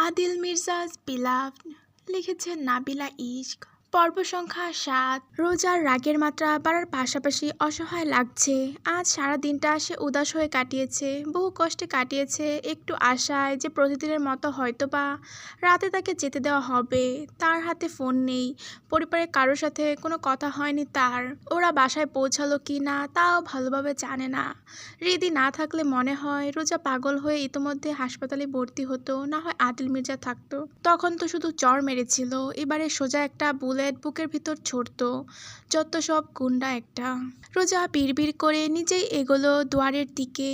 Adil মির্জাজ beloved লিখেছেন নাবিলা ইশক। পর্ব সংখ্যা ৭। রোজার রাগের মাত্রা বাড়ার পাশাপাশি অসহায় লাগছে। আজ সারা দিনটা সে উদাস হয়ে কাটিয়েছে, বহু কষ্টে কাটিয়েছে, একটু আশায় যে প্রতিদিনের মতো হয়তোবা রাতে তাকে যেতে দেওয়া হবে। তার হাতে ফোন নেই, পরিবারের কারোর সাথে কোনো কথা হয়নি তার। ওরা বাসায় পৌঁছালো কি না তাও ভালোভাবে জানে না। হৃদি না থাকলে মনে হয় রোজা পাগল হয়ে ইতোমধ্যে হাসপাতালে ভর্তি হতো, না হয় আদিল মির্জা থাকতো। তখন তো শুধু জ্বর মেরেছিল, এবারে সোজা একটা বুলেট বুকের ভিতর ছড়তো। যত সব গুন্ডা একটা। রোজা বিড়বিড় করে নিজেই এগোলো দুয়ারের দিকে।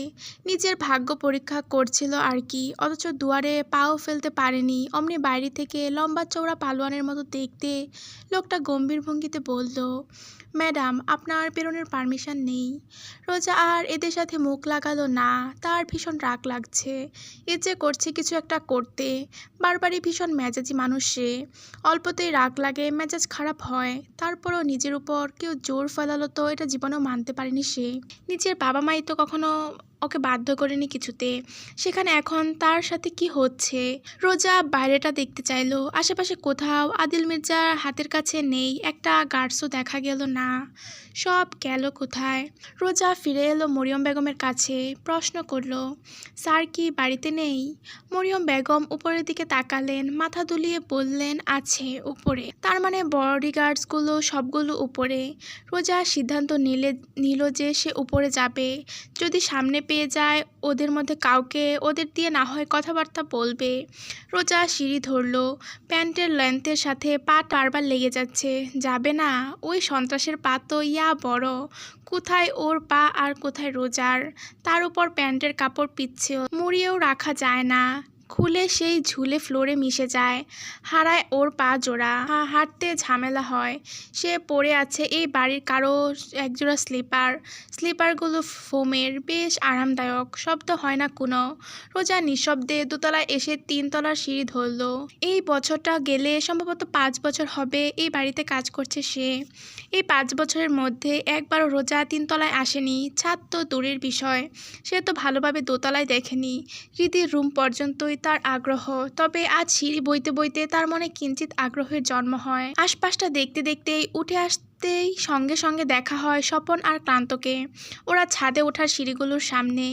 নিজের ভাগ্য পরীক্ষা করছিল আর কি, অথচ দুয়ারে পাও ফেলতে পারেনি। অমনি বাইরে থেকে লম্বা চওড়া পালোয়ানের মতো দেখতে লোকটা গম্ভীর ভঙ্গিতে বলল, ম্যাডাম, আপনার বেরোনোর পারমিশন নেই। রোজা আর এদের সাথে মুখ লাগালো না। তার ভীষণ রাগ লাগছে, ইচ্ছে করছে কিছু একটা করতে। বারবারই ভীষণ মেজাজি মানুষ সে, অল্পতেই রাগ লাগে, মেজাজ খারাপ হয়। তারপরও নিজের উপর কেউ জোর ফেলালো তো এটা জীবনেও মানতে পারেনি সে। নিজের বাবা মাই তো কখনো ওকে বাধ্য করেনি কিছুতে, সেখানে এখন তার সাথে কি হচ্ছে। রোজা বাইরেটা দেখতে চাইলো, আশেপাশে কোথাও আদিল মির্জার হাতের কাছে নেই, একটা গার্ডসও দেখা গেল না। সব গেল কোথায়? রোজা ফিরে এলো মরিয়ম বেগমের কাছে, প্রশ্ন করলো, স্যার কি বাড়িতে নেই? মরিয়ম বেগম উপরের দিকে তাকালেন, মাথা দুলিয়ে বললেন, আছে উপরে। তার মানে বডিগার্ডসগুলো সবগুলো উপরে। রোজা সিদ্ধান্ত নিল যে সে উপরে যাবে। যদি সামনে পেয়ে যায় ওদের মধ্যে কাউকে, ওদের দিয়ে না হয় কথাবার্তা বলবে। রোজা সিঁড়ি ধরলো, প্যান্টের লেন্থের সাথে পা বারবার লেগে যাচ্ছে। যাবে না? ওই সন্ত্রাসের পা তো ইয়া বড়, কোথায় ওর পা আর কোথায় রোজার। তার উপর প্যান্টের কাপড় পিচ্ছিল, মুড়িয়েও রাখা যায় না, খুলে সেই ঝুলে ফ্লোরে মিশে যায়। হারায় ওর পা জোড়া, হাঁটতে ঝামেলা হয়। সে পরে আছে এই বাড়ির কারো একজোড়া স্লিপারগুলো ফোমের, বেশ আরামদায়ক, শব্দ হয় না কোনো। রোজা নিঃশব্দে দোতলায় এসে ৩ তলার সিঁড়ি ধরল। এই বছরটা গেলে সম্ভবত ৫ বছর হবে এই বাড়িতে কাজ করছে সে। এই ৫ বছরের মধ্যে একবারও রোজা ৩ তলায় আসেনি। ছাদ তো দূরের বিষয়, সে তো ভালোভাবে দোতলায় দেখেনি। হৃদির রুম পর্যন্তই তার আগ্রহ, তবে আজ সিঁড়ি বইতে বইতে তার মনে কিঞ্চিত আগ্রহের জন্ম হয়। আশপাশটা দেখতে দেখতেই উঠে আসতেই সঙ্গে সঙ্গে দেখা হয় স্বপন আর ক্লান্তকে। ওরা ছাদে ওঠার সিঁড়িগুলোর সামনে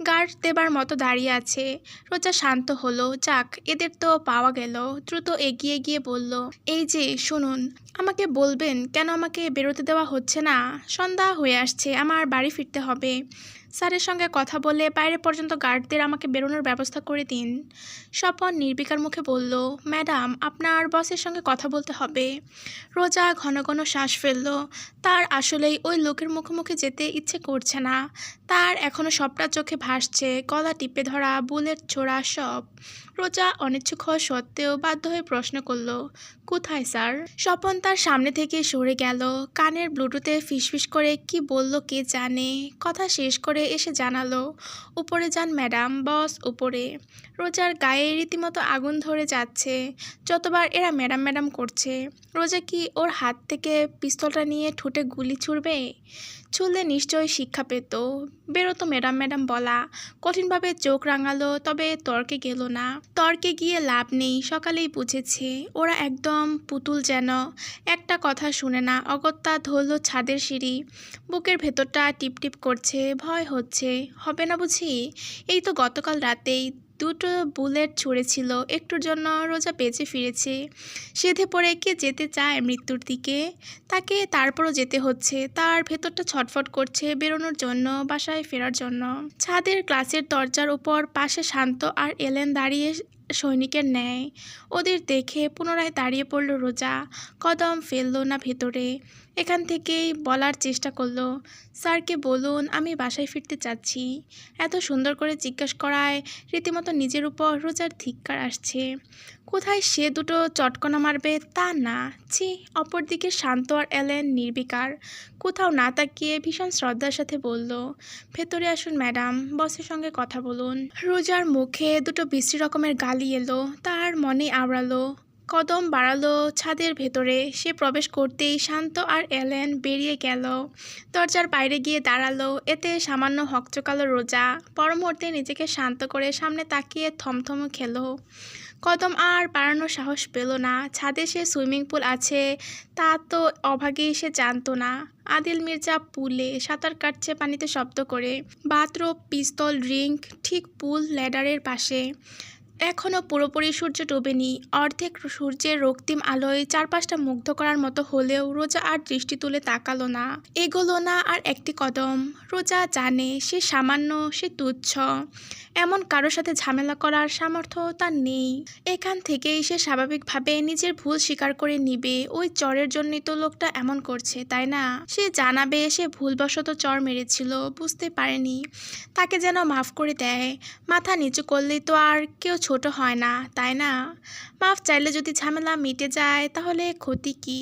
গার্ড দেবার মতো দাঁড়িয়ে আছে। রোজা শান্ত হলো, যাক এদের তো পাওয়া গেল। দ্রুত এগিয়ে গিয়ে বলল, এই যে শুনুন, আমাকে বলবেন কেন আমাকে বেরোতে দেওয়া হচ্ছে না? সন্ধ্যা হয়ে আসছে, আমার বাড়ি ফিরতে হবে। স্যারের সঙ্গে কথা বলে বাইরে পর্যন্ত গার্ডদের আমাকে বেরোনোর ব্যবস্থা করে দিন। স্বপন নির্বিকার মুখে বলল, ম্যাডাম, আপনার বসের সঙ্গে কথা বলতে হবে। রোজা ঘন ঘন শ্বাস ফেলল। তার আসলেই ওই লোকের মুখোমুখি যেতে ইচ্ছে করছে না। তার এখনও সবটা চোখে ভাসছে, গলা টিপে ধরা, বুলেট ছোড়া সব। রোজা অনিচ্ছুক হওয়া সত্ত্বেও বাধ্য হয়ে প্রশ্ন করল, কোথায় স্যার? স্বপন তার সামনে থেকে সরে গেল, কানের ব্লুটুথে ফিসফিস করে কি বলল কে জানে। কথা শেষ করে এসে জানালো, উপরে যান ম্যাডাম, বস উপরে। রোজার গায়ে রীতিমতো আগুন ধরে যাচ্ছে, যতবার এরা ম্যাডাম ম্যাডাম করছে। রোজা কি ওর হাত থেকে পিস্তলটা নিয়ে ঠোঁটে গুলি ছুড়বে? ছুড়লে নিশ্চয়ই শিক্ষা পেত। বেরোতো ম্যাডাম ম্যাডাম বলা। কঠিনভাবে চোখ রাঙালো, তবে তর্কে গেল না। তর্কে গিয়ে লাভ নেই, সকালেই বুঝেছে। ওরা একদম পুতুল যেন, একটা কথা শুনে না। অগত্যা ধরল ছাদের সিঁড়ি। বুকের ভেতরটা টিপটিপ করছে, ভয় হচ্ছে। হবে না বুঝি? এই তো গতকাল রাতেই 2টো বুলেট ছুঁড়েছিল, একটুর জন্য রোজা বেঁচে ফিরেছে। সেধে পড়ে কে যেতে চায় মৃত্যুর দিকে? তাকে তারপরও যেতে হচ্ছে। তার ভেতরটা ছটফট করছে বেরোনোর জন্য, বাসায় ফেরার জন্য। ছাদের গ্লাসের দরজার উপর পাশে শান্ত আর এলেন দাঁড়িয়ে সৈনিকের ন্যায়। ওদের দেখে পুনরায় দাঁড়িয়ে পড়ল রোজা, কদম ফেলল না ভেতরে। এখান থেকেই বলার চেষ্টা করলো, স্যারকে বলুন আমি বাসায় ফিরতে চাচ্ছি। এত সুন্দর করে জিজ্ঞেস করায় রীতিমতো নিজের উপর রোজার ধিক্কার আসছে। কোথায় সে দুটো চটকনা মারবে তা না, ছি। অপরদিকে শান্ত আর এলেন নির্বিকার। কোথাও না তাকিয়ে ভীষণ শ্রদ্ধার সাথে বলল, ভেতরে আসুন ম্যাডাম, বসের সঙ্গে কথা বলুন। রোজার মুখে দুটো বিশ্রী রকমের গালি এলো, তার মনে আওড়ালো। কদম বাড়ালো ছাদের ভেতরে। সে প্রবেশ করতেই শান্ত আর এলেন বেরিয়ে গেল। দরজার বাইরে গিয়ে দাঁড়ালো। এতে সামান্য হকচকালো রোজা। পর মুহূর্তে নিজেকে শান্ত করে সামনে তাকিয়ে থমথম খেলো। কদম আর বাড়ানোর সাহস পেল না। ছাদে সে সুইমিং পুল আছে তা তো অভাগেই সে জানতো না। আদিল মির্জা পুলে সাঁতার কাটছে পানিতে শব্দ করে। বাথরোব, পিস্তল, ড্রিঙ্ক ঠিক পুল ল্যাডারের পাশে। এখনও পুরোপুরি সূর্য ডোবেনি। অর্ধেক সূর্যের রক্তিম আলোয় চারপাশটা মুগ্ধ করার মতো হলেও রোজা আর দৃষ্টি তুলে তাকালো না, এগোলো না আর একটি কদম। রোজা জানে সে সামান্য, সে তুচ্ছ। এমন কারোর সাথে ঝামেলা করার সামর্থ্য তার নেই। এখান থেকেই সে স্বাভাবিকভাবে নিজের ভুল স্বীকার করে নিবে। ওই চরের জন্যই তো লোকটা এমন করছে, তাই না? সে জানাবে সে ভুলবশত চর মেরেছিল, বুঝতে পারেনি, তাকে যেন মাফ করে দেয়। মাথা নিচু করলেই তো আর কেউ ছোট হয় না, তাই না? মাফ চাইলে যদি ঝামেলা মিটে যায় তাহলে ক্ষতি কি?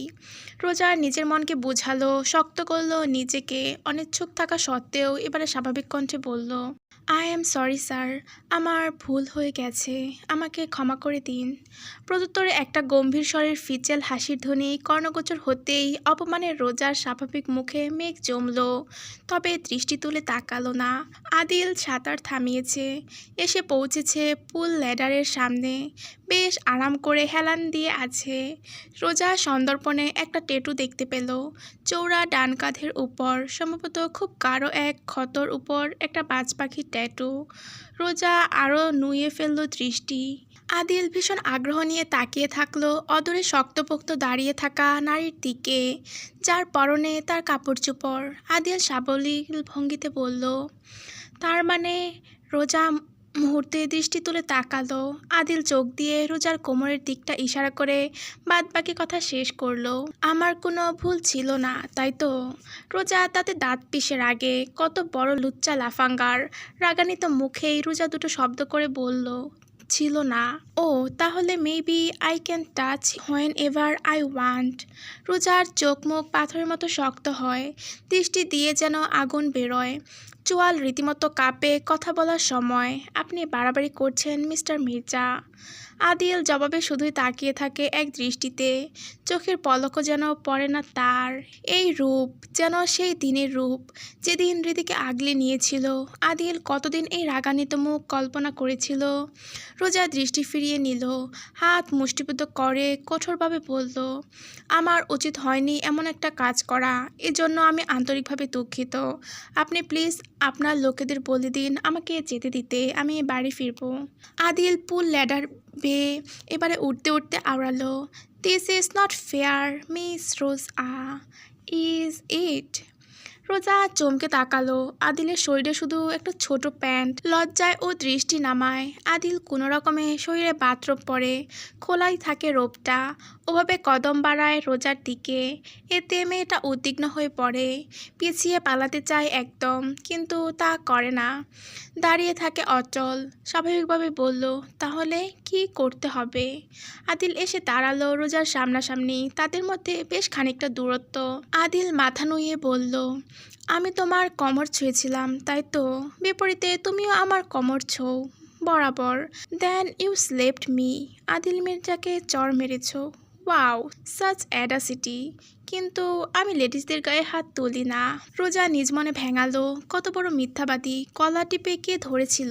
রোজা নিজের মনকে বোঝালো, শক্ত করলো নিজেকে। অনিচ্ছুক থাকা সত্ত্বেও এবারে স্বাভাবিক কণ্ঠে বলল, আই এম সরি স্যার, আমার ভুল হয়ে গেছে, আমাকে ক্ষমা করে দিন। প্রত্যুত্তরে একটা গম্ভীর স্বরের ফিচেল হাসির ধ্বনি কর্ণগোচর হতেই অপমানের রোজার স্বাভাবিক মুখে মেঘ জমল, তবে দৃষ্টি তুলে তাকালো না। আদিল সাঁতার থামিয়েছে, এসে পৌঁছেছে পুল ল্যাডারের সামনে। বেশ আরাম করে হেলান দিয়ে আছে। রোজা সন্দর্পণে একটা ট্যাটু দেখতে পেল, চৌড়া ডান কাঁধের উপর, সম্ভবত খুব গাঢ় এক ক্ষতর উপর একটা বাজ পাখির ট্যাটু। রোজা আরও নুয়ে ফেলল দৃষ্টি। আদিল ভীষণ আগ্রহ নিয়ে তাকিয়ে থাকলো অদূরে শক্তপোক্ত দাঁড়িয়ে থাকা নারীর দিকে, যার পরনে তার কাপড় চোপড়। আদিল সাবলীল ভঙ্গিতে বলল, তার মানে? রোজা মুহূর্তে দৃষ্টি তুলে তাকালো। আদিল চোখ দিয়ে রোজার কোমরের দিকটা ইশারা করে বাদবাকি কথা শেষ করলো। আমার কোনো ভুল ছিল না, তাই তো? রোজা তাতে দাঁত পিষে রাগে, কত বড় লুচ্চা লাফাঙ্গার। রাগান্বিত মুখেই রোজা দুটো শব্দ করে বলল, ছিল না। ও তাহলে maybe I can touch when ever I want. রোজার চোখ মুখ পাথরের মতো শক্ত হয়, দৃষ্টি দিয়ে যেন আগুন বেরোয়। চোয়াল রীতিমতো কাঁপে কথা বলার সময়। আপনি বাড়াবাড়ি করছেন মিস্টার মির্জা। আদিল জবাবে শুধুই তাকিয়ে থাকে এক দৃষ্টিতে, চোখের পলকও যেন পড়ে না তার। এই রূপ যেন সেই দিনের রূপ যেদিন হৃদিকে আগলে নিয়েছিল। আদিল কতদিন এই রাগান্বিত মুখ কল্পনা করেছিল। রোজা দৃষ্টি ফিরিয়ে নিল, হাত মুষ্টিবদ্ধ করে কঠোরভাবে বলল, আমার উচিত হয়নি এমন একটা কাজ করা, এজন্য আমি আন্তরিকভাবে দুঃখিত। আপনি প্লিজ আপনার লোকেদের বলে দিন আমাকে যেতে দিতে, আমি বাড়ি ফিরব। আদিল পুল ল্যাডার বেয়ে এবারে উঠতে উঠতে আওড়ালো, this is not fair miss Roza, is it? Roza চমকে তাকালো। আদিলের শরীরে শুধু একটা ছোট প্যান্ট। লজ্জায় ও দৃষ্টি নামায়। আদিল কোনো রকমে শরীরে বাথরোব পরে, খোলাই থাকে রোবটা। ওভাবে কদম বাড়ায় রোজার দিকে। এতে মেয়েটা উদ্বিগ্ন হয়ে পড়ে, পিছিয়ে পালাতে চায় একদম, কিন্তু তা করে না, দাঁড়িয়ে থাকে অচল। স্বাভাবিকভাবে বলল, তাহলে কি করতে হবে? আদিল এসে দাঁড়ালো রোজার সামনাসামনি, তাদের মধ্যে বেশ খানিকটা দূরত্ব। আদিল মাথা নুইয়ে বলল, আমি তোমার কোমর ছুঁয়েছিলাম, তাই তো? বিপরীতে তুমিও আমার কোমর ছোঁও, বরাবর। Then you slapped me. Adil মির্জাকে চর মেরেছ। Wow, such audacity. কিন্তু আমি লেডিসদের গায়ে হাত তুলি না। রোজা নিজ মনে ভেঙালো, কত বড় মিথ্যাবাদী। কলা টিপে কে ধরেছিল?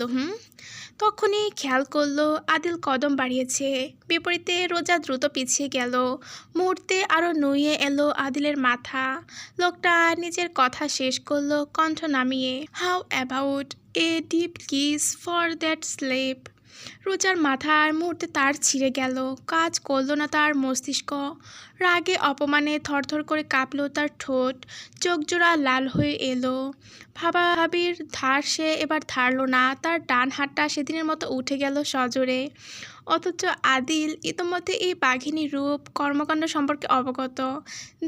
তখনই খেয়াল করলো আদিল কদম বাড়িয়েছে। বিপরীতে রোজা দ্রুত পিছিয়ে গেল। মুহূর্তে আরও নুয়ে এলো আদিলের মাথা। লোকটা নিজের কথা শেষ করলো কণ্ঠ নামিয়ে, how about a deep kiss for that slap? রোজার মাথার মুহূর্তে তার ছিঁড়ে গেল, কাজ করলো না তার মস্তিষ্ক। রাগে অপমানে থরথর করে কাঁপলো তার ঠোঁট, চোখ জোড়া লাল হয়ে এলো। ভাবাভাবির ধার সে এবার ধারলো না। তার ডান হাতটা সেদিনের মতো উঠে গেল সজোরে। অথচ আদিল ইতোমধ্যে এই বাঘিনী রূপ কর্মকাণ্ড সম্পর্কে অবগত।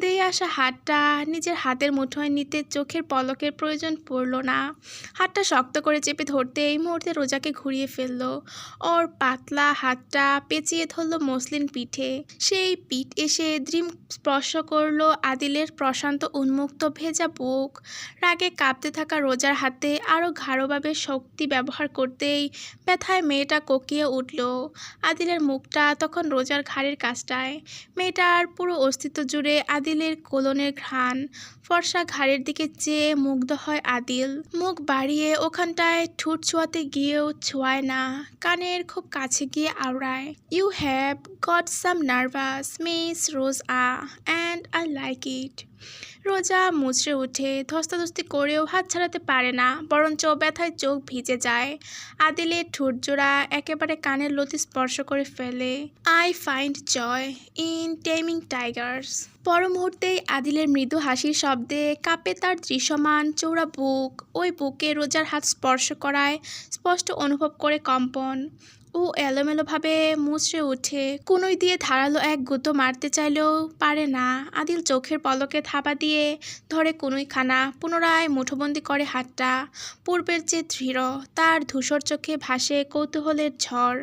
দিয়ে আসা হাতটা নিজের হাতের মুঠোয় নিতে চোখের পলকের প্রয়োজন পড়ল না। হাতটা শক্ত করে চেপে ধরতে এই মুহূর্তে রোজাকে ঘুরিয়ে ফেলল। ওর পাতলা হাতটা পেঁচিয়ে ধরল মসলিন পিঠে। সেই পিঠ এসে দ্রিম স্পর্শ করল আদিলের প্রশান্ত উন্মুক্ত ভেজা বুক। রাগে কাঁপতে থাকা রোজার হাতে আরও গাঢ়ভাবে শক্তি ব্যবহার করতেই ব্যথায় মেয়েটা কোকিয়ে উঠল। আদিলের মুখটা তখন রোজার ঘাড়ের কাছটায়। মেয়েটার পুরো অস্তিত্ব জুড়ে আদিলের কোলনের ঘ্রাণ। ফর্সা ঘাড়ের দিকে চেয়ে মুগ্ধ হয় আদিল। মুখ বাড়িয়ে ওখানটায় ঠোঁট ছোঁয়াতে গিয়েও ছোঁয়ায় না, কানের খুব কাছে গিয়ে আওড়ায়। You have got some nerves miss Roza and I like it. Roza মুচড়ে ওঠে, ধস্তাধস্তি করেও হাত ছাড়াতে পারে না, বরঞ্চ ব্যথায় চোখ ভিজে যায়। আদিলের ঠোঁটজোড়া একেবারে কানের লতি স্পর্শ করে ফেলে। I find joy in taming Tigers. পর মুহূর্তেই আদিলের মৃদু হাসির শব্দে কাঁপে তার দৃশ্যমান চৌড়া বুক। ওই বুকে রোজার হাত স্পর্শ করায় স্পষ্ট অনুভব করে কম্পন। ও এলোমেলোভাবে মুচড়ে ওঠে, কনুই দিয়ে ধারালো এক গুঁতো মারতে চাইলেও পারে না। আদিল চোখের পলকে থাবা দিয়ে ধরে কনুইখানা, পুনরায় মুঠোবন্দি করে হাতটা। পূর্বের চেয়ে দৃঢ়, তার ধূসর চোখে ভাসে কৌতূহলের ঝড়।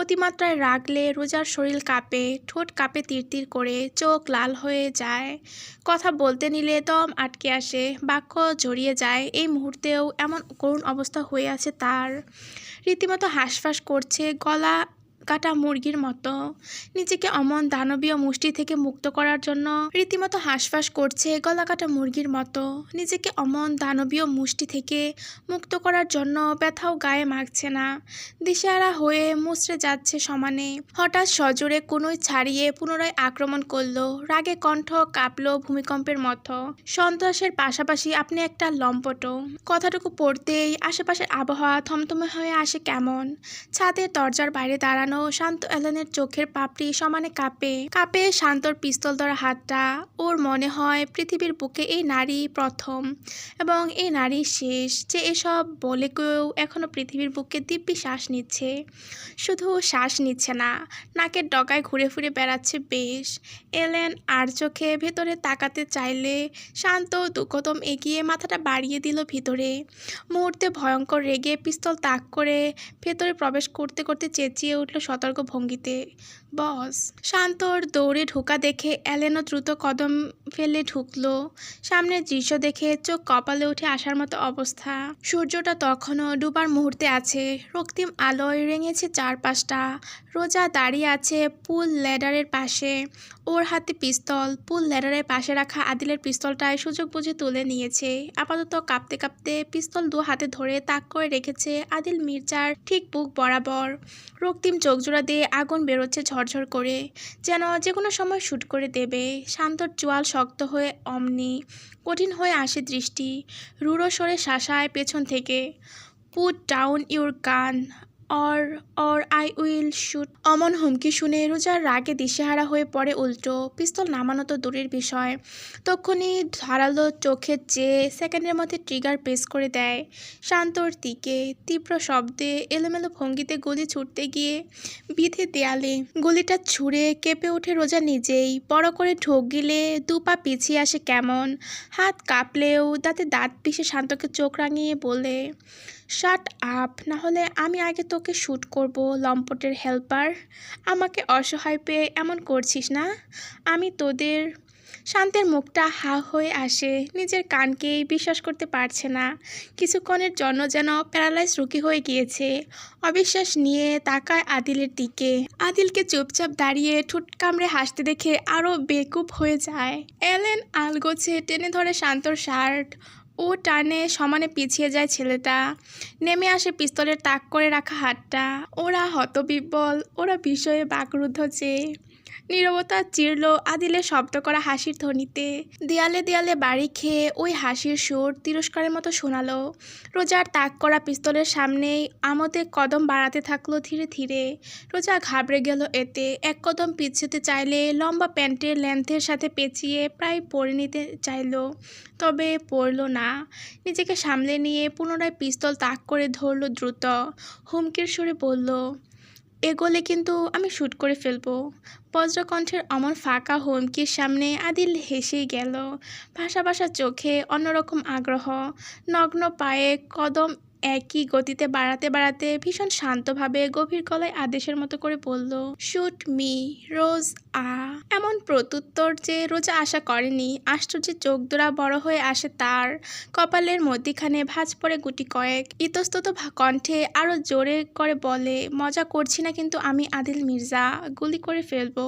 অতিমাত্রায় রাগলে রোজার শরীর কাঁপে, ঠোঁট কাঁপে তিরতির করে, চোখ লাল হয়ে যায়। কথা বলতে নিলে দম আটকে আসে, বাক্য জড়িয়ে যায়। এই মুহূর্তেও এমন করুণ অবস্থা হয়ে আছে তার। রীতিমতো হাঁসফাঁস করছে, গলা কাটা মুরগির মতো। নিজেকে অমন দানবীয় মুষ্টি থেকে মুক্ত করার জন্য রীতিমতো হাঁসফাঁস করছে, গলা কাটা মুরগির মতো। নিজেকে অমন দানবীয় মুষ্টি থেকে মুক্ত করার জন্য ব্যথাও গায়ে মাখছে না, দিশেহারা হয়ে মুচড়ে যাচ্ছে সমানে। হঠাৎ সজোরে কনুই ছাড়িয়ে পুনরায় আক্রমণ করলো। রাগে কণ্ঠ কাঁপলো ভূমিকম্পের মতো। সন্ত্রাসের পাশাপাশি আপনি একটা লম্পটও। কথাটুকু পড়তেই আশেপাশের আবহাওয়া থমথমে হয়ে আসে কেমন। ছাদের দরজার বাইরে দাঁড়ানো শান্ত এলেনের চোখের পাপড়ি সমানে কাঁপে শান্তর পিস্তল ধরা হাতটা। ওর মনে হয় পৃথিবীর বুকে এই নারী প্রথম এবং এই নারী শেষ, যে এসব বলে কেউ এখনো পৃথিবীর বুকে দিব্যি শ্বাস নিচ্ছে। শুধু শ্বাস নিচ্ছে না, নাকের ডগায় ঘুরে ফিরে বেড়াচ্ছে বেশ। এলেন আর চোখে ভেতরে তাকাতে চাইলে শান্ত দু কদম এগিয়ে মাথাটা বাড়িয়ে দিল ভিতরে। মুহূর্তে ভয়ঙ্কর রেগে পিস্তল তাক করে ভেতরে প্রবেশ করতে করতে চেঁচিয়ে উঠল সতর্ক ভঙ্গিতে, বস। শান্তর দৌড়ে ঢোকা দেখে এলেনও দ্রুত কদম ফেলে ঢুকলো। সামনের দৃশ্য দেখে চোখ কপালে উঠে আসার মতো অবস্থা। সূর্যটা তখনও ডুবার মুহূর্তে আছে, রক্তিম আলোয় রেঙেছে চারপাশটা। রোজা দাঁড়িয়ে আছে পুল ল্যাডারের পাশে, ওর হাতে পিস্তল। পুল ল্যাডারের পাশে রাখা আদিলের পিস্তলটায় সুযোগ বুঝে তুলে নিয়েছে। আপাতত কাঁপতে কাঁপতে পিস্তল দু হাতে ধরে তাক করে রেখেছে আদিল মির্জার ঠিক বুক বরাবর। রক্তিম চোখজোড়া দিয়ে আগুন বেরোচ্ছে ঝরঝর করে, যেন যে কোনো সময় শুট করে দেবে। শান্তর চোয়াল শক্ত হয়ে অমনি কঠিন হয়ে আসে দৃষ্টি। রূঢ় স্বরে শাসায় পেছন থেকে, পুট ডাউন ইউর গান অর আই উইল শুট। অমন হুমকি শুনে রোজার রাগে দিশেহারা হয়ে পড়ে উল্টো। পিস্তল নামানো তো দূরের বিষয়, তখনই ধারালো চোখের চেয়ে সেকেন্ডের মধ্যে ট্রিগার প্রেস করে দেয় শান্তর দিকে। তীব্র শব্দে এলোমেলো ভঙ্গিতে গুলি ছুটতে গিয়ে বিধে দেয়ালে। গুলিটা ছুঁড়ে কেঁপে ওঠে রোজা নিজেই। বড় করে ঢোক গিলে দু পা পিছিয়ে আসে কেমন। হাত কাঁপলেও দাঁতে দাঁত পিষে শান্তকে চোখ রাঙিয়ে বলে, শাট আপ, না হলে আমি আগে তোকে শ্যুট করব, লম্পটের হেল্পার। আমাকে অসহায় পেয়ে এমন করছিস না? আমি তোদের। শান্তের মুখটা হা হয়ে আসে, নিজের কানকেই বিশ্বাস করতে পারছে না। কিছুক্ষণের জন্য যেন প্যারালাইজ রোগী হয়ে গিয়েছে। অবিশ্বাস নিয়ে তাকায় আদিলের দিকে। আদিলকে চুপচাপ দাঁড়িয়ে ঠোঁট কামড়ে হাসতে দেখে আরও বেকুব হয়ে যায়। এলেন আলগোছে টেনে ধরে শান্তর শার্ট। ও টানে সমানে পিছিয়ে যায় ছেলেটা। নেমে আসে পিস্তলের তাক করে রাখা হাতটা। ওরা হতবিহ্বল, ওরা বিষয়ে বাকরুদ্ধ চেয়ে। নীরবতা চিরল আদিলের শব্দ করা হাসির ধ্বনিতে। দেয়ালে দেয়ালে বাড়ি খেয়ে ওই হাসির সুর তিরস্কারের মতো শোনালো। রোজার তাক করা পিস্তলের সামনেই আমোদে কদম বাড়াতে থাকলো ধীরে ধীরে। রোজা ঘাবড়ে গেল এতে। এক কদম পিছুতে চাইলে লম্বা প্যান্টের লেন্থের সাথে পেঁচিয়ে প্রায় পরে নিতে চাইল, তবে পড়ল না। নিজেকে সামলে নিয়ে পুনরায় পিস্তল তাক করে ধরল দ্রুত। হুমকির সুরে বলল, এগোলে কিন্তু আমি শ্যুট করে ফেলবো। বজ্রকণ্ঠের অমন ফাঁকা হুমকির সামনে আদিল হেসেই গেল। ভাসা ভাসা চোখে অন্যরকম আগ্রহ। নগ্ন পায়ে কদম একই গতিতে বাড়াতে বাড়াতে ভীষণ শান্তভাবে গভীর গলায় আদেশের মতো করে বলল, শুট মি রোজ আ। এমন প্রত্যুত্তর যে রোজা আশা করেনি। আশ্চর্যের চোখ দুরা বড় হয়ে আসে তার। কপালের মধ্যিখানে ভাঁজ পড়ে গুটি কয়েক। ইতস্তত কণ্ঠে আরো জোরে করে বলে, মজা করছি না কিন্তু আমি আদিল মির্জা, গুলি করে ফেলবো।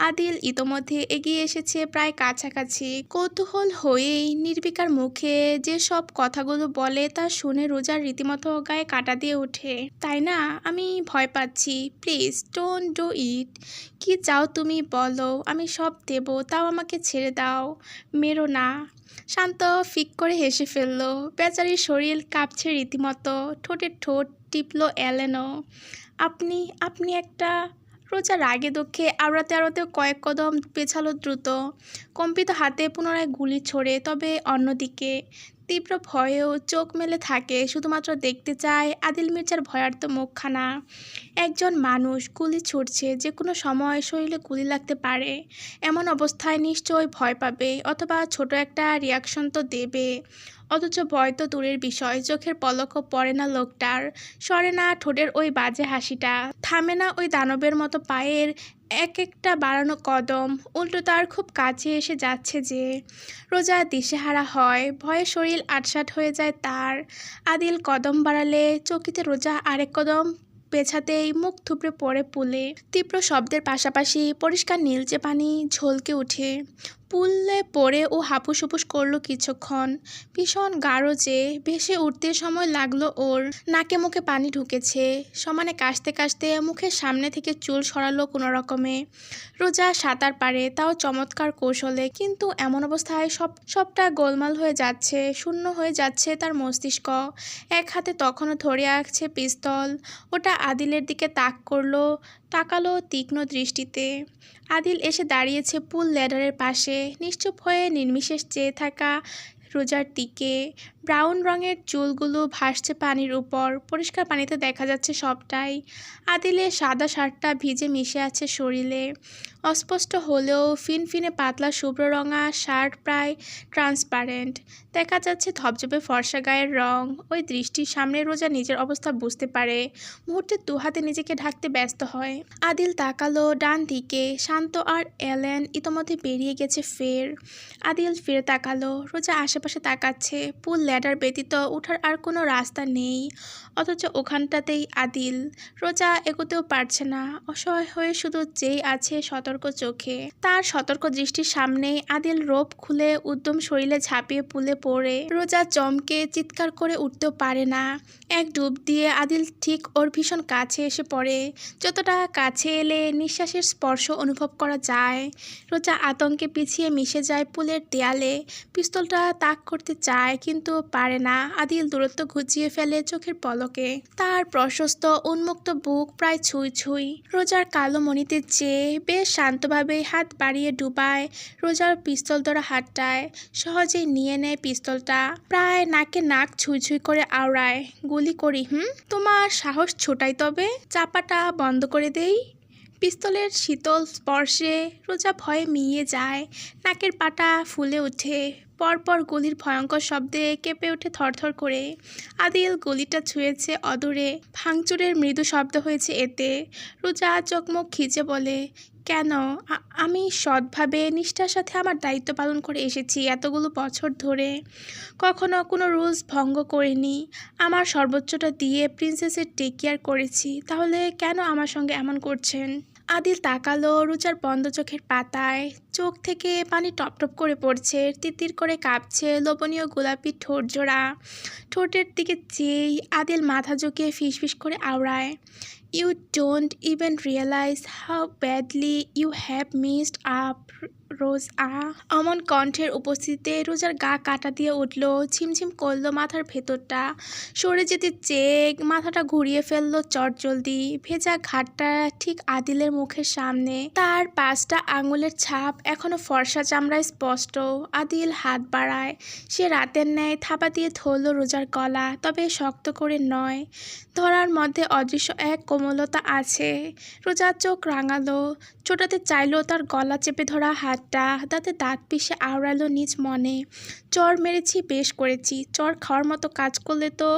আদিল ইতোমধ্যে এগিয়ে এসেছে প্রায় কাছাকাছি। কৌতূহল হয়েই নির্বিকার মুখে যে সব কথাগুলো বলে তা শুনে রোজার রীতিমতো গায়ে কাঁটা দিয়ে ওঠে। তাই না? আমি ভয় পাচ্ছি। Please don't do it. কি চাও তুমি বলো, আমি সব দেব, তাও আমাকে ছেড়ে দাও, মেরো না। শান্ত ফিক করে হেসে ফেলল। বেচারির শরীর কাঁপছে রীতিমতো। ঠোঁটের ঠোঁট টিপল এলেনও। আপনি আপনি একটা। রোজা রাগে দুঃখে আওড়াতে আওড়াতে কয়েক কদম পেছালো দ্রুত, কম্পিত হাতে পুনরায় গুলি ছোড়ে। তবে অন্যদিকে তীব্র ভয়েও চোখ মেলে থাকে, শুধুমাত্র দেখতে চায় আদিল মির্জার ভয়ার্ত মুখখানা। একজন মানুষ গুলি ছুটছে, যে কোনো সময় শরীরে গুলি লাগতে পারে। এমন অবস্থায় নিশ্চয়ই ভয় পাবে, অথবা ছোট একটা রিয়াকশন তো দেবে। অথচ ভয় তো দূরের বিষয়, চোখের পলকও পড়ে না লোকটার, সরে না ঠোঁটের ওই বাজে হাসিটা, থামে না ওই দানবের মতো পায়ের এক একটা বাড়ানো কদম। উল্টো তার খুব কাছে এসে যাচ্ছে যে। রোজা দিশেহারা হয়, ভয়ে শরীর আটসাট হয়ে যায় তার। আদিল কদম বাড়ালে চকিতে রোজা আরেক কদম পেছাতেই মুখ থুবড়ে পড়ে পুলে। তীব্র শব্দের পাশাপাশি পরিষ্কার নীলচে পানি ঝলকে ওঠে। পুলে পড়ে ও হাপুস হুপুস করলো কিছুক্ষণ। ভীষণ গাঢ় যে ভেসে উঠতে সময় লাগলো ওর। নাকে মুখে পানি ঢুকেছে। সমানে কাশতে কাশতে মুখের সামনে থেকে চুল সরালো কোনো রকমে। রোজা সাঁতার পারে, তাও চমৎকার কৌশলে, কিন্তু এমন অবস্থায় সবটা গোলমাল হয়ে যাচ্ছে, শূন্য হয়ে যাচ্ছে তার মস্তিষ্ক। এক হাতে তখনও ধরে আছে পিস্তল। ওটা আদিলের দিকে তাকালো তীক্ষ্ণ দৃষ্টিতে। আদিল এসে দাঁড়িয়েছে পুল ল্যাডারের পাশে, নিশ্চুপ হয়ে নির্বিশেষ চেয়ে থাকা রোজার দিকে। ব্রাউন রঙের চুলগুলো ভাসছে পানির উপর, পরিষ্কার পানিতে দেখা যাচ্ছে সবটাই। আদিলের সাদা শার্টটা ভিজে মিশে আছে শরীরে। অস্পষ্ট হলেও ফিনফিনে পাতলা শুভ্র রঙা শার্ট প্রায় ট্রান্সপারেন্ট। দেখা যাচ্ছে ধবধবে ফর্সা গায়ের রং। ওই দৃষ্টির সামনে রোজা নিজের অবস্থা বুঝতে পারে। মুহূর্তে দুহাতে নিজেকে ঢাকতে ব্যস্ত হয়। আদিল তাকালো ডান দিকে। শান্ত আর এলেন ইতোমধ্যে বেরিয়ে গেছে ফের। আদিল ফিরে তাকালো। রোজা আশেপাশে তাকাচ্ছে। পুল ল্যাডার ব্যতীত ওঠার আর কোনো রাস্তা নেই, অথচ ওখানটাতেই আদিল। রোজা এগোতেও পারছে না, অসহায় হয়ে শুধু চেয়ে আছে সতর্ক চোখে। তার সতর্ক দৃষ্টির সামনেই আদিল রোপ খুলে উদ্যম শরীরে ঝাঁপিয়ে পুলে পড়ে। রোজা চমকে চিৎকার করে উঠতেও পারে না। এক ডুব দিয়ে আদিল ঠিক ওর ভীষণ কাছে এসে পড়ে, যতটা কাছে এলে নিঃশ্বাসের স্পর্শ অনুভব করা যায়। রোজা আতঙ্কে পিছিয়ে মিশে যায় পুলের দেয়ালে। পিস্তলটা তাক করতে চায়, কিন্তু পারে না। আদিল দূরত্ব ঘুচিয়ে ফেলে চোখের পলকে। তার প্রশস্ত উন্মুক্ত বুক প্রায় ছুঁই ছুঁই। রোজার কালো মণিতে চেয়ে বেশ শান্তভাবে হাত বাড়িয়ে ডুবায় রোজার পিস্তল ধরা হাতটায়। সহজেই নিয়ে নেয় পিস্তলটা, প্রায় নাকে নাক ছুঁই ছুঁই করে আওড়ায়। গুলি করি? তোমার সাহস ছোটাই, তবে চাপাটা বন্ধ করে দেই। পিস্তলের শীতল স্পর্শে রোজা ভয়ে মিইয়ে যায়। নাকের পাটা ফুলে ওঠে। পরপর গুলির ভয়ঙ্কর শব্দে কেঁপে ওঠে থরথর করে। আদিল গুলিটা ছুঁয়েছে অদূরে, ভাঙচুরের মৃদু শব্দ হয়েছে এতে। রোজা চোখ মুখ খিচে বলে, কেন? আমি সৎভাবে নিষ্ঠার সাথে আমার দায়িত্ব পালন করে এসেছি এতগুলো বছর ধরে। কখনো কোনো রুলস ভঙ্গ করিনি। আমার সর্বোচ্চটা দিয়ে প্রিন্সেসের টেক কেয়ার করেছি। তাহলে কেন আমার সঙ্গে এমন করছেন? আদিল তাকালো রোজার বন্ধ চোখের পাতায়। চোখ থেকে পানি টপটপ করে পড়ছে, তিতির করে কাঁপছে লোভনীয় গোলাপি ঠোঁট জোড়া। ঠোঁটের দিকে চেয়েই আদিল মাথা ঝুঁকিয়ে ফিসফিস করে আওড়ায়, you don't even realise how badly you have messed up Roza. অমন কণ্ঠের উপস্থিতিতে রোজার গা কাটা দিয়ে উঠল, ঝিমঝিম করলো মাথার ভেতরটা। সরে যেতে চেয়ে মাথাটা ঘুরিয়ে ফেললো চটজলদি। ভেজা ঘাটটা ঠিক আদিলের মুখের সামনে। তার 5টা আঙুলের ছাপ এখনো ফর্সা চামড়ায় স্পষ্ট। আদিল হাত বাড়ায়। সে রাতের ন্যায় থাবা দিয়ে ধরল রোজার গলা, তবে শক্ত করে নয়। ধরার মধ্যে অদৃশ্য এক কোমলতা আছে। রোজার চোখ রাঙালো, ছোটাতে চাইলো তার গলা চেপে ধরা হাতটা, দাঁতে দাঁত পিষে আওড়ালো নিজ মনে। চর মেরেছি, বেশ করেছি। চর খাওয়ার মতো কাজ করলে তো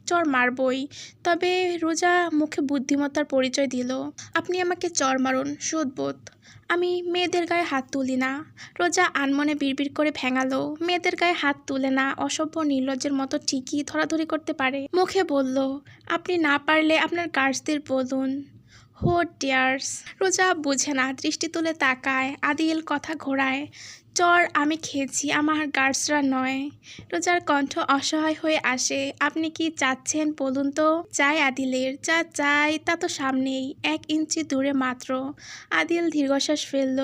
চর মারবই। তবে রোজা মুখে বুদ্ধিমত্তার পরিচয় দিল। আপনি আমাকে চর মারুন, সুদবোধ। আমি মেয়েদের গায়ে হাত তুলি না। রোজা আনমনে বিড়বিড় করে ভেঙালো, মেয়েদের গায়ে হাত তুলে না, অসভ্য নির্লজ্জের মতো ঠিকই ধরাধরি করতে পারে। মুখে বলল, আপনি না পারলে আপনার গার্ডসদের বলুন। হো ডিয়ার্স। রোজা বুঝে না, দৃষ্টি তুলে তাকায়। আদিল কথা ঘোরায়, চর আমি খেয়েছি, আমার গার্ডসরা নয়। রোজার কণ্ঠ অসহায় হয়ে আসে। আপনি কি চাচ্ছেন বলুন তো? চাই আদিলের যা চাই তা তো সামনেই, 1 ইঞ্চি দূরে মাত্র। আদিল দীর্ঘশ্বাস ফেলল,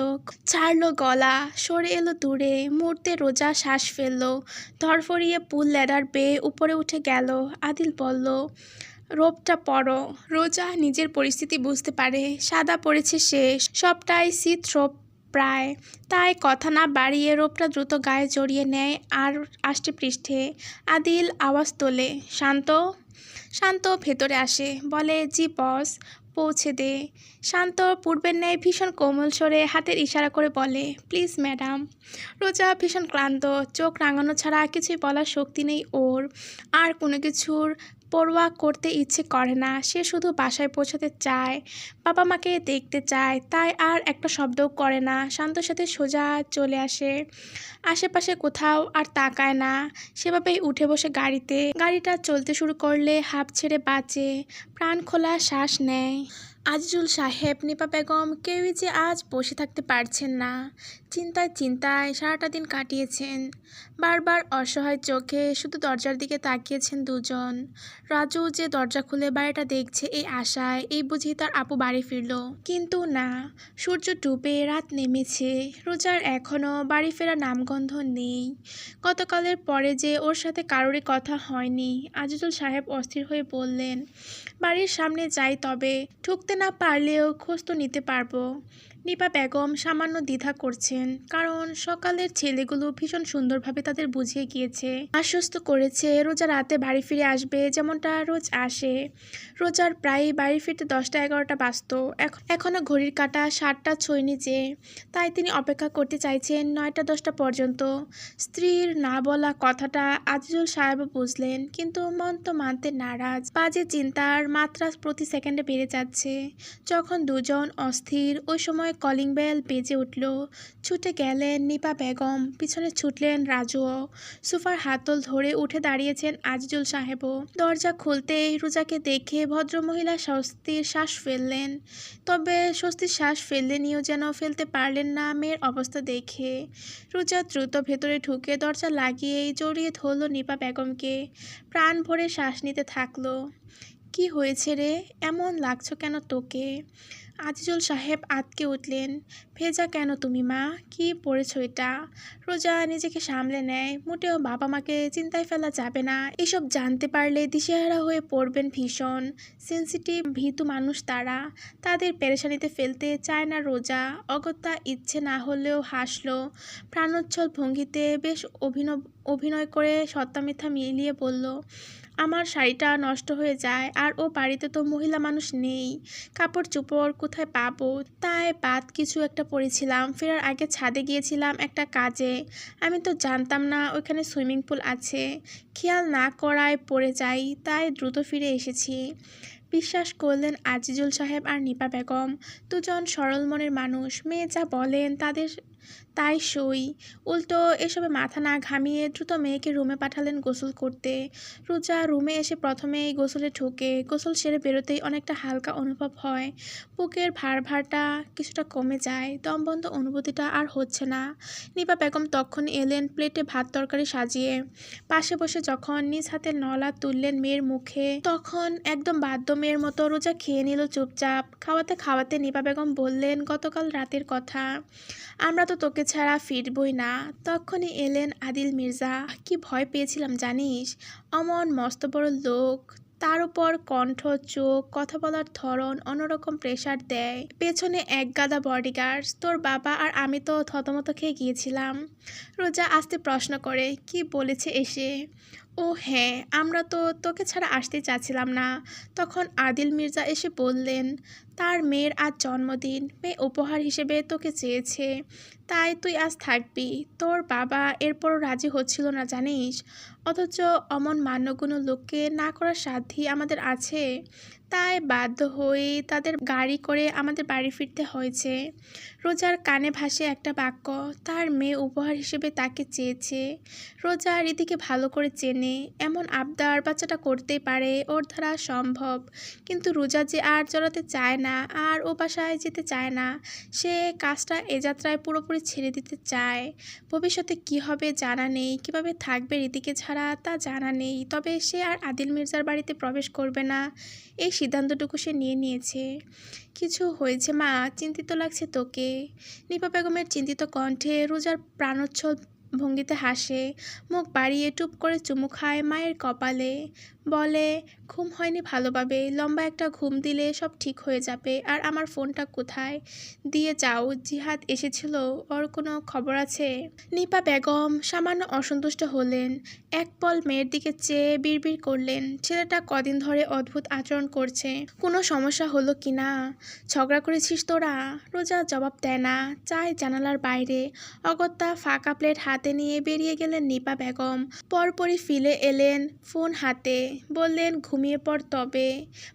ছাড়লো গলা, সরে এলো দূরে। মুহূর্তে রোজা শ্বাস ফেলল, ধরফরিয়ে পুল ল্যাডার বেয়ে উপরে উঠে গেল। আদিল বলল, রোবটা পরো। রোজা নিজের পরিস্থিতি বুঝতে পারে, সাদা পড়েছে সে, সবটাই শীত রোপ প্রায়। তাই কথা না বাড়িয়ে রোপটা দ্রুত গায়ে জড়িয়ে নেয় আর আষ্টে পৃষ্ঠে। আদিল আওয়াজ তোলে, শান্ত। শান্ত ভেতরে আসে, বলে, জি বস। পৌঁছে দে। শান্ত পূর্বের ন্যায় ভীষণ কোমল স্বরে হাতের ইশারা করে বলে, প্লিজ ম্যাডাম। রোজা ভীষণ ক্লান্ত, চোখ রাঙানো ছাড়া কিছুই বলার শক্তি নেই ওর। আর কোনো কিছুর পরোয়া করতে ইচ্ছে করে না। সে শুধু বাসায় পৌঁছাতে চায়, বাবা মাকে দেখতে চায়। তাই আর একটা শব্দও করে না। শান্তর সাথে সোজা চলে আসে, আশেপাশে কোথাও আর তাকায় না। সেভাবেই উঠে বসে গাড়িতে। গাড়িটা চলতে শুরু করলে হাঁপ ছেড়ে বাঁচে, প্রাণ খোলা শ্বাস নেয়। আজিজুল সাহেব, নিপা বেগম কেউই যে আজ বসে থাকতে পারছেন না। চিন্তায় চিন্তায় সারাটা দিন কাটিয়েছেন। বারবার অসহায় চোখে শুধু দরজার দিকে তাকিয়েছেন দুজন। রাজু যে দরজা খুলে বাড়িটা দেখছে এই আশায়, এই বুঝি তার আপু বাড়ি ফিরল। কিন্তু না, সূর্য ডুবে রাত নেমেছে। রোজার এখনও বাড়ি ফেরার নামগন্ধ নেই। গতকালের পরে যে ওর সাথে কারোরই কথা হয়নি। আজিজুল সাহেব অস্থির হয়ে বললেন, বাড়ির সামনে যাই তবে, ঢুকতে না পারলেও খোঁজ তো নিতে পারবো। নিপা বেগম সামান্য দ্বিধা করছেন, কারণ সকালের ছেলেগুলো ভীষণ সুন্দরভাবে তাদের বুঝিয়ে গিয়েছে, আশ্বস্ত করেছে রোজা রাতে বাড়ি ফিরে আসবে, যেমনটা রোজ আসে। রোজার প্রায়ই বাড়ি ফিরতে 10টা-11টা বাজত। এখনও ঘড়ির কাঁটা 7টা ছোঁয়নি যে। তাই তিনি অপেক্ষা করতে চাইছেন 9টা-10টা পর্যন্ত। স্ত্রীর না বলা কথাটা আজিজুল সাহেব বুঝলেন, কিন্তু মন তো মানতে নারাজ। বাজে চিন্তার মাত্রা প্রতি সেকেন্ডে বেড়ে যাচ্ছে। যখন দুজন অস্থির, ওই সময় কলিং বেল বেজে উঠল। ছুটে গেলেন নিপা বেগম, পিছনে ছুটলেন রাজুও। সোফার হাতল ধরে উঠে দাঁড়িয়েছেন আজিজুল সাহেবও। দরজা খুলতেই রোজাকে দেখে ভদ্রমহিলা স্বস্তির শ্বাস ফেললেন। তবে স্বস্তির শ্বাস ফেললেনিও যেন ফেলতে পারলেন না মেয়ের অবস্থা দেখে। রোজা দ্রুত ভেতরে ঢুকে দরজা লাগিয়েই জড়িয়ে ধরল নিপা বেগমকে। প্রাণ ভরে শ্বাস নিতে থাকলো। কি হয়েছে রে, এমন লাগছো কেন তোকে? আজিজুল সাহেব আঁতকে উঠলেন। ভেজা কেন তুমি মা, কি পড়েছ এটা? রোজা নিজেকে সামলে নেয়। মোটেও বাবা মাকে চিন্তায় ফেলা যাবে না। এসব জানতে পারলে দিশেহারা হয়ে পড়বেন ভীষণ। সেন্সিটিভ ভীতু মানুষ তারা, তাদের পেরেশানিতে ফেলতে চায় না রোজা। অগত্যা ইচ্ছে না হলেও হাসলো। প্রাণোচ্ছল ভঙ্গিতে বেশ অভিনয় করে সত্য মিথ্যা মিলিয়ে বলল, আমার শাড়িটা নষ্ট হয়ে যায়, আর ও বাড়িতে তো মহিলা মানুষ নেই, কাপড় চোপড় কোথায় পাবো? তাই বাদ কিছু একটা পরেছিলাম। ফেরার আগে ছাদে গিয়েছিলাম একটা কাজে, আমি তো জানতাম না ওইখানে সুইমিং পুল আছে। খেয়াল না করায় পড়ে যাই, তাই দ্রুত ফিরে এসেছি। বিশ্বাস করলেন আজিজুল সাহেব আর নিপা বেগম। দুজন সরল মনের মানুষ, মেয়ে যা বলেন তাদের তাই সই। উল্টো এসবে মাথা না ঘামিয়ে দ্রুত মেয়েকে রুমে পাঠালেন গোসল করতে। রোজা রুমে এসে প্রথমেই গোসলে ঢোকে। গোসল সেরে বেরোতেই অনেকটা হালকা অনুভব হয়। বুকের ভারটা কিছুটা কমে যায়, দমবন্ধ অনুভূতিটা আর হচ্ছে না। নিপা বেগম তখন এলেন প্লেটে ভাত তরকারি সাজিয়ে। পাশে বসে যখন নিজ হাতে নলা তুললেন মেয়ের মুখে, তখন একদম বাধ্য মেয়ের মতো রোজা খেয়ে নিল চুপচাপ। খাওয়াতে খাওয়াতে নিপা বেগম বললেন, গতকাল রাতের কথা, আমরা তো তোকে ছাড়া ফিরবই না। তখনই এলেন আদিল মির্জা। কি ভয় পেয়েছিলাম জানিস? অমন মস্ত বড় লোক, তার উপর কণ্ঠ, চোখ, কথা বলার ধরন অন্যরকম প্রেশার দেয়। পেছনে এক গাদা বডিগার্ডস, তোর বাবা আর আমি তো থতমত খেয়ে গিয়েছিলাম। রোজা আস্তে প্রশ্ন করে, কি বলেছে এসে? ও হ্যাঁ, আমরা তো তোকে ছাড়া আসতে চাচ্ছিলাম না। তখন আদিল মির্জা এসে বললেন, তার মেয়ের আজ জন্মদিন, মেয়ে উপহার হিসেবে তোকে চেয়েছে, তাই তুই আজ থাকবি। তোর বাবা এরপরও রাজি হচ্ছিল না জানিস, অথচ অমন মান্যগুণ লোককে না করার সাধ্যই আমাদের আছে। তাই বাধ্য হয়ে তাদের গাড়ি করে আমাদের বাড়ি ফিরতে হয়েছে। রোজার কানে ভাসে একটা বাক্য, তার মেয়ে উপহার হিসেবে তাকে চেয়েছে। রোজা রীতিকে ভালো করে চেনে, এমন আবদার বাচ্চাটা করতেই পারে, ওর দ্বারা সম্ভব। কিন্তু রোজা যে আর জড়াতে চায় না, আর ও বাসায় যেতে চায় না। সে কাজটা এ যাত্রায় পুরোপুরি ছেড়ে দিতে চায়। ভবিষ্যতে কি হবে জানা নেই, কিভাবে থাকবে রীতিকে ছাড়া তা জানা নেই, তবে সে আর আদিল মির্জার বাড়িতে প্রবেশ করবে না, এই সিদ্ধান্তটুকু সে নিয়ে নিয়েছে। কিছু হয়েছে মা, চিন্তিত লাগছে তোকে। নিপা বেগমের চিন্তিত কণ্ঠে রোজার প্রাণোচ্ছল ভঙ্গিতে হাসে, মুখ বাড়িয়ে টুপ করে চুমু খায় মায়ের কপালে, বলে, ঘুম হয়নি ভালোভাবে, লম্বা একটা ঘুম দিলে সব ঠিক হয়ে যাবে। আর আমার ফোনটা কোথায়? দিয়ে যাও, জিহাদ এসেছিল, ওর কোনো খবর আছে? নিপা বেগম সামান্য অসন্তুষ্ট হলেন, এক পল মেয়ের দিকে চেয়ে বিড়বিড় করলেন, ছেলেটা কদিন ধরে অদ্ভুত আচরণ করছে, কোনো সমস্যা হলো কি না? ঝগড়া করেছিস তোরা? রোজা জবাব দেয় না, চায় জানালার বাইরে। অগত্যা ফাঁকা প্লেট হাতে নিয়ে বেরিয়ে গেলেন নিপা বেগম। পরপরই ফিরে এলেন ফোন হাতে, বললেন, ঘুমিয়ে পড় তবে।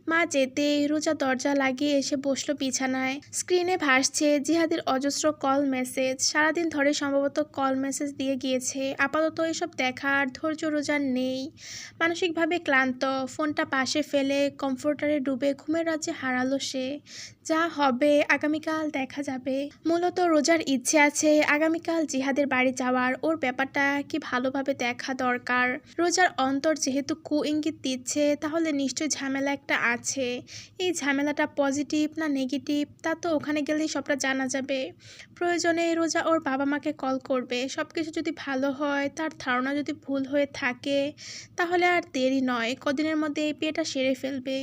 মা যেতেই রোজা দরজা লাগিয়ে এসে বসলো বিছানায়। স্ক্রিনে ভাসছে জিহাদের অজস্র কল মেসেজ, সারাদিন ধরে সম্ভবত কল মেসেজ দিয়ে গিয়েছে। আপাতত এসব দেখার ধৈর্য রোজার নেই, মানসিকভাবে ক্লান্ত। ফোনটা পাশে ফেলে কমফোর্টারে ডুবে ঘুমের রাজ্যে হারালো সে। যা হবে আগামীকাল দেখা যাবে। মূলত রোজার ইচ্ছে আছে আগামীকাল জিহাদের বাড়ি যাওয়ার, ওর ব্যাপারটা কি ভালোভাবে দেখা দরকার। রোজার অন্তর যেহেতু ইঙ্গিত দিচ্ছে, তাহলে নিশ্চয়ই ঝামেলা একটা আছে। এই ঝামেলাটা পজিটিভ না নেগেটিভ, তা তো ওখানে গেলেই সবটা জানা যাবে। প্রয়োজনে রোজা ওর বাবা মাকে কল করবে। সব কিছু যদি ভালো হয়, তার ধারণা যদি ভুল হয়ে থাকে, তাহলে আর দেরি নয়, কদিনের মধ্যে এই বিয়েটা সেরে ফেলবে।